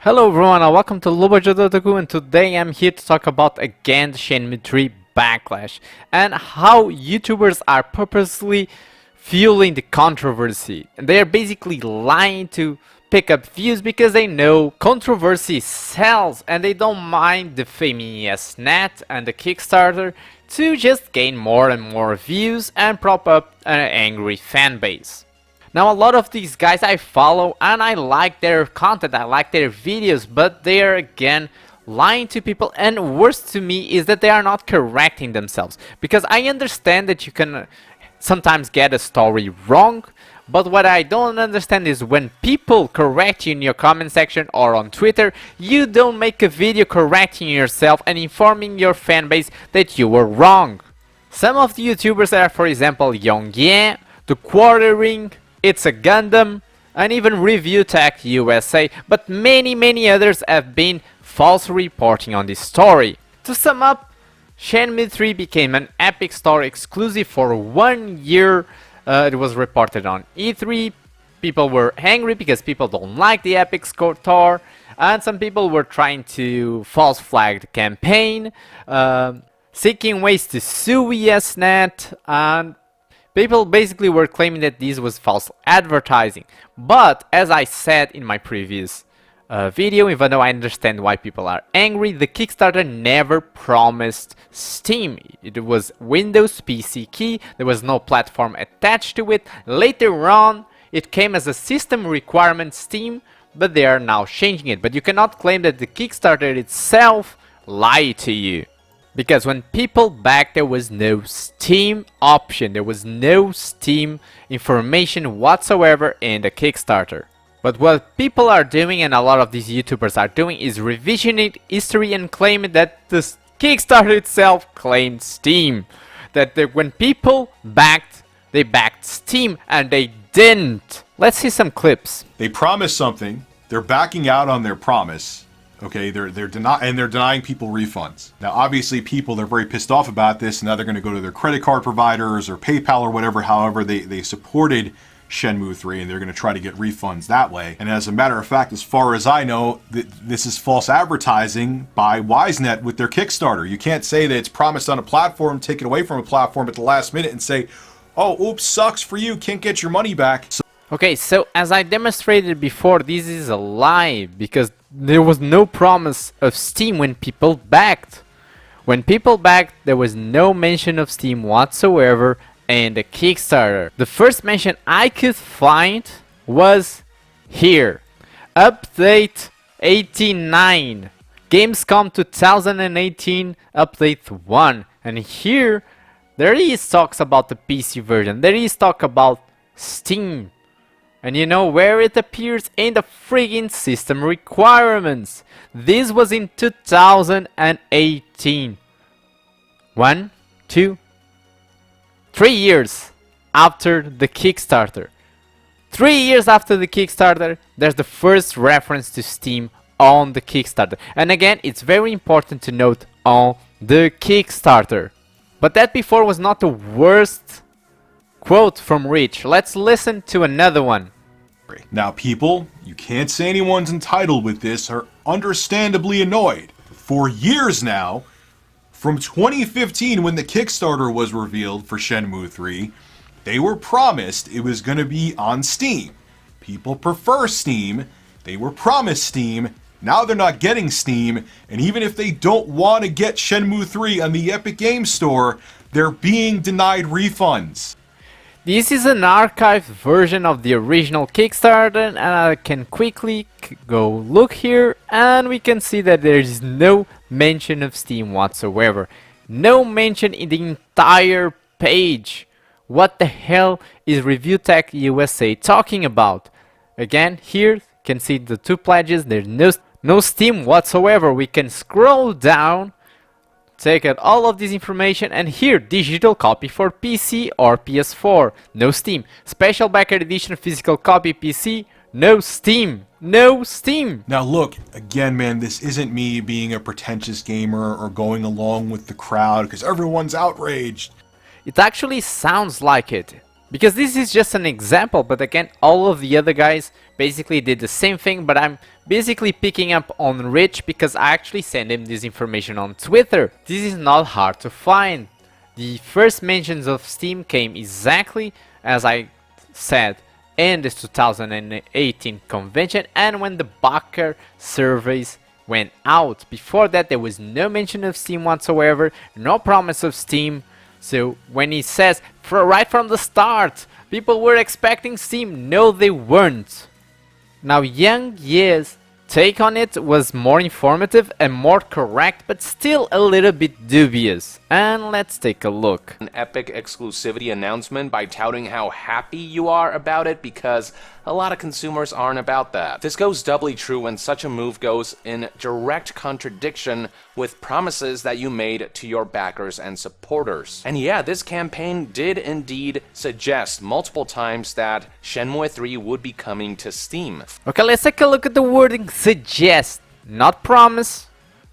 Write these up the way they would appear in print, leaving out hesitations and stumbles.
Hello everyone and welcome to Otaku, and today I'm here to talk about again the Shenmue 3 backlash and how YouTubers are purposely fueling the controversy. And they are basically lying to pick up views because they know controversy sells and they don't mind defaming Zenyatta and the Kickstarter to just gain more and more views and prop up an angry fanbase. Now, a lot of these guys I follow and I like their content, I like their videos, but they are again lying to people, and worse to me is that they are not correcting themselves. Because I understand that you can sometimes get a story wrong, but what I don't understand is when people correct you in your comment section or on Twitter, you don't make a video correcting yourself and informing your fanbase that you were wrong. Some of the YouTubers are, for example, Yongye, The Quartering, It's a Gundam, and even Review Tech USA, but many others have been false reporting on this story. To sum up, Shenmue 3 became an Epic Store exclusive for 1 year. It was reported on E3. People were angry because people don't like the Epic Store, and some people were trying to false flag the campaign, seeking ways to sue ESNet, and people basically were claiming that this was false advertising. But as I said in my previous video, even though I understand why people are angry, the Kickstarter never promised Steam. It was Windows PC key, there was no platform attached to it. Later on, it came as a system requirement Steam, but they are now changing it. But you cannot claim that the Kickstarter itself lied to you. Because when people backed, there was no Steam option, there was no Steam information whatsoever in the Kickstarter. But what people are doing, and a lot of these YouTubers are doing, is revisioning history and claiming that the Kickstarter itself claimed Steam. That when people backed, they backed Steam, and they didn't. Let's see some clips. They promised something, they're backing out on their promise. Okay, they're denying people refunds. Now, obviously, people are very pissed off about this. Now they're going to go to their credit card providers or PayPal or whatever. However, they supported Shenmue 3, and they're going to try to get refunds that way. And as a matter of fact, as far as I know, this is false advertising by WiseNet with their Kickstarter. You can't say that it's promised on a platform, take it away from a platform at the last minute, and say, "Oh, oops, sucks for you, can't get your money back." Okay, so as I demonstrated before, this is a lie, because there was no promise of Steam when people backed. When people backed, there was no mention of Steam whatsoever in the Kickstarter. The first mention I could find was here. Update 89. Gamescom 2018 Update 1. And here, there is talks about the PC version. There is talk about Steam. And you know where it appears? In the friggin' system requirements. This was in 2018. 1, 2, 3 years after the Kickstarter. 3 years after the Kickstarter, there's the first reference to Steam on the Kickstarter. And again, it's very important to note on the Kickstarter. But that before was not the worst quote from Rich. Let's listen to another one. Now, people, you can't say anyone's entitled with this, are understandably annoyed. For years now, from 2015 when the Kickstarter was revealed for Shenmue 3, they were promised it was going to be on Steam. People prefer Steam, they were promised Steam, now they're not getting Steam, and even if they don't want to get Shenmue 3 on the Epic Games Store, they're being denied refunds. This is an archived version of the original Kickstarter, and I can quickly go look here, and we can see that there is no mention of Steam whatsoever. No mention in the entire page. What the hell is Review Tech USA talking about? Again, here you can see the two pledges. There's no Steam whatsoever. We can scroll down, take out all of this information, and here, digital copy for PC or PS4, no Steam. Special backer edition physical copy PC, no Steam. No Steam. Now look, again man, this isn't me being a pretentious gamer or going along with the crowd because everyone's outraged. It actually sounds like it, because this is just an example, but again, all of the other guys basically did the same thing, but I'm basically picking up on Rich because I actually sent him this information on Twitter. This is not hard to find. The first mentions of Steam came exactly as I said in this 2018 convention and when the backer surveys went out. Before that there was no mention of Steam whatsoever, no promise of Steam. So when he says right from the start people were expecting Steam, no they weren't. Now Young Ye's take on it was more informative and more correct, but still a little bit dubious. And let's take a look. An epic exclusivity announcement by touting how happy you are about it, because a lot of consumers aren't about that. This goes doubly true when such a move goes in direct contradiction with promises that you made to your backers and supporters. And yeah, this campaign did indeed suggest multiple times that Shenmue 3 would be coming to Steam. Okay, let's take a look at the wording. Suggest, not promise.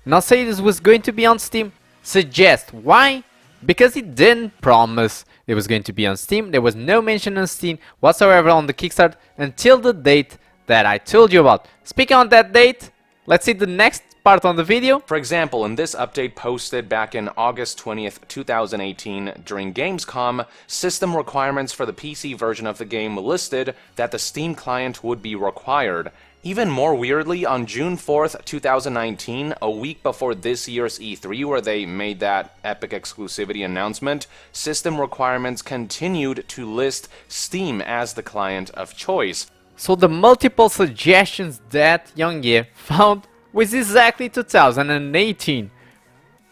Not say this was going to be on Steam. Suggest. Why? Because it didn't promise it was going to be on Steam. There was no mention on Steam whatsoever on the Kickstarter until the date that I told you about. Speaking on that date, let's see the next part on the video. For example, in this update posted back in August 20th, 2018 during Gamescom, system requirements for the PC version of the game listed that the Steam client would be required. Even more weirdly, on June 4th, 2019, a week before this year's E3 where they made that epic exclusivity announcement, system requirements continued to list Steam as the client of choice. So the multiple suggestions that Young Ye found was exactly 2018.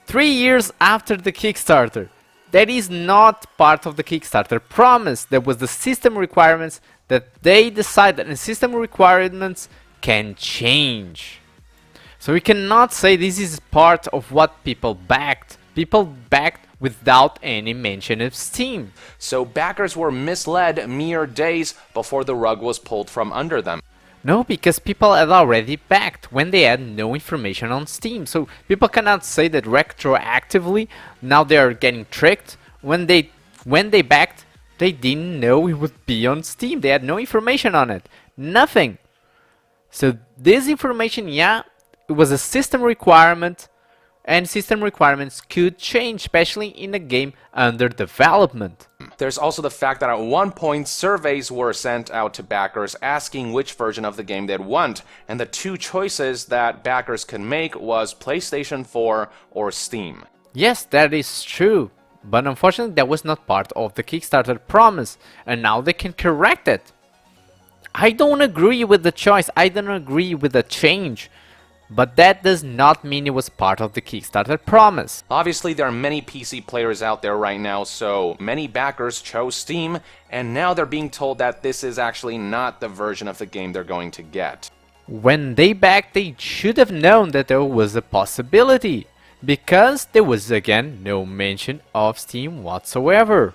3 years after the Kickstarter. That is not part of the Kickstarter promise. That was the system requirements that they decided, and system requirements can change. So we cannot say this is part of what people backed. People backed without any mention of Steam. So backers were misled mere days before the rug was pulled from under them. No, because people had already backed when they had no information on Steam. So people cannot say that retroactively now they are getting tricked. When they backed, they didn't know it would be on Steam. They had no information on it. Nothing. So this information, yeah, it was a system requirement, and system requirements could change, especially in a game under development. There's also the fact that at one point surveys were sent out to backers asking which version of the game they'd want, and the two choices that backers could make was PlayStation 4 or Steam. Yes, that is true, but unfortunately that was not part of the Kickstarter promise, and now they can correct it. I don't agree with the choice, I don't agree with the change, but that does not mean it was part of the Kickstarter promise. Obviously, there are many PC players out there right now, so many backers chose Steam, and now they're being told that this is actually not the version of the game they're going to get. When they backed, they should have known that there was a possibility, because there was again no mention of Steam whatsoever.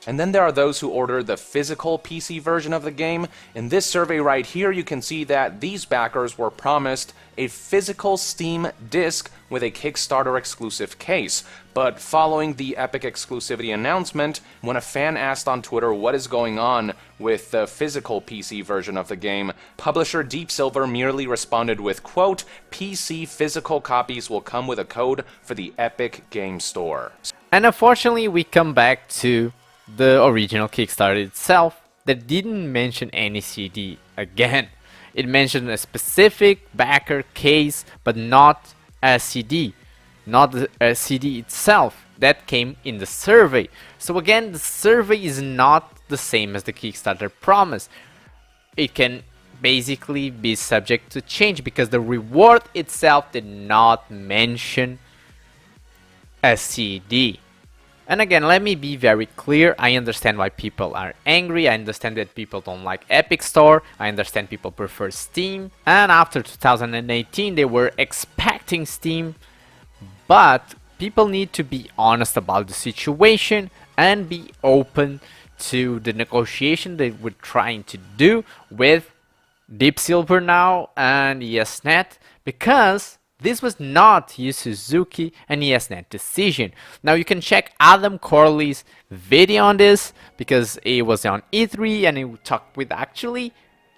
And then there are those who ordered the physical PC version of the game. In this survey right here, you can see that these backers were promised a physical Steam disc with a Kickstarter exclusive case. But following the epic exclusivity announcement, when a fan asked on Twitter what is going on with the physical PC version of the game, publisher Deep Silver merely responded with, quote, "PC physical copies will come with a code for the Epic Game Store." And unfortunately, we come back to the original Kickstarter itself that didn't mention any CD again. It mentioned a specific backer case, but not a CD, not a CD itself that came in the survey. So again, the survey is not the same as the Kickstarter promise. It can basically be subject to change because the reward itself did not mention a CD. And again, let me be very clear, I understand why people are angry, I understand that people don't like Epic Store, I understand people prefer Steam, and after 2018 they were expecting Steam, but people need to be honest about the situation and be open to the negotiation that we're trying to do with Deep Silver now and ESNet, because this was not Yu Suzuki and ESNet decision. Now you can check Adam Corley's video on this because it was on E3 and he talked with actually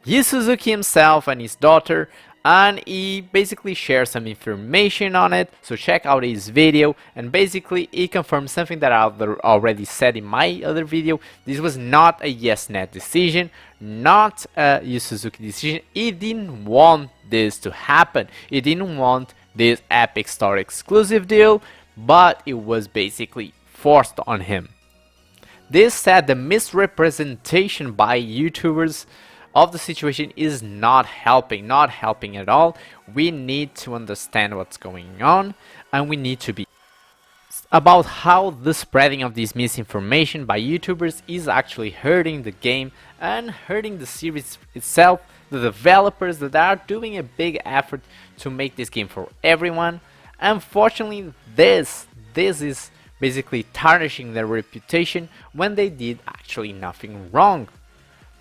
Yu Suzuki himself and his daughter, and he basically shares some information on it, so check out his video. And basically he confirms something that I already said in my other video. This was not a YesNet decision, not a Yu Suzuki decision. He didn't want this to happen, he didn't want this Epic Store exclusive deal, but it was basically forced on him. This said, the misrepresentation by YouTubers of the situation is not helping at all. We need to understand what's going on, and we need to be about how the spreading of this misinformation by YouTubers is actually hurting the game and hurting the series itself, the developers that are doing a big effort to make this game for everyone. Unfortunately, this is basically tarnishing their reputation when they did actually nothing wrong.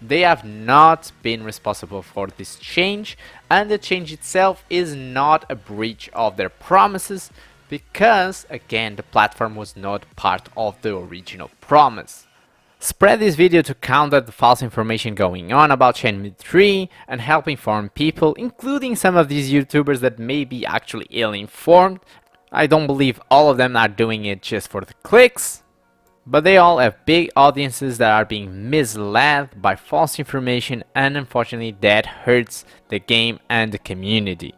They have not been responsible for this change, and the change itself is not a breach of their promises, because again the platform was not part of the original promise. Spread this video to counter the false information going on about Shenmue 3 and help inform people, including some of these YouTubers that may be actually ill-informed. I don't believe all of them are doing it just for the clicks, but they all have big audiences that are being misled by false information, and unfortunately that hurts the game and the community.